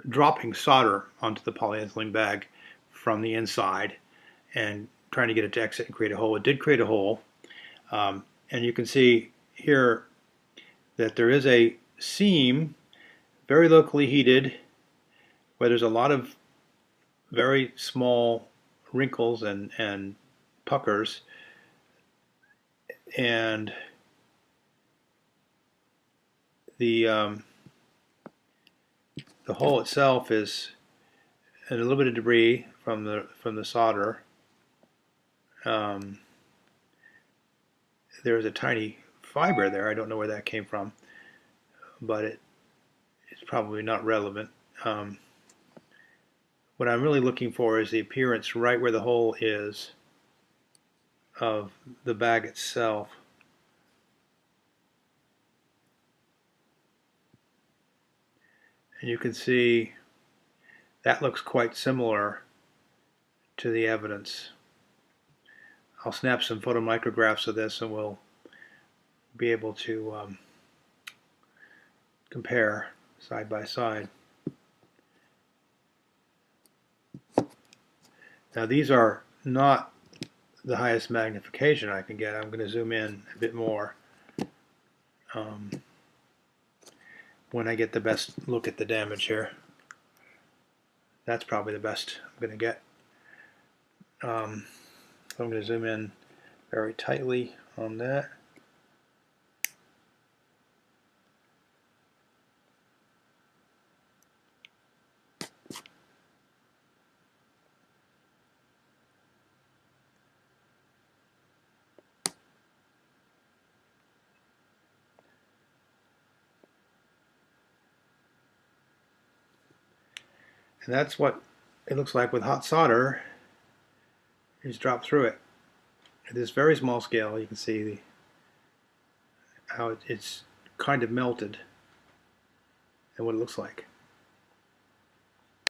dropping solder onto the polyethylene bag from the inside and trying to get it to exit and create a hole. It did create a hole, and you can see here that there is a seam, very locally heated, where there's a lot of very small wrinkles and puckers, and the hole itself is a little bit of debris from the solder. There's a tiny fiber there. I don't know where that came from, but it's probably not relevant. What I'm really looking for is the appearance right where the hole is of the bag itself. And you can see that looks quite similar to the evidence. I'll snap some photomicrographs of this and we'll be able to compare side by side. Now these are not the highest magnification I can get. I'm going to zoom in a bit more when I get the best look at the damage here. That's probably the best I'm going to get. So I'm going to zoom in very tightly on that. And that's what it looks like with hot solder. You just drop through it. At this very small scale, you can see how it's kind of melted and what it looks like.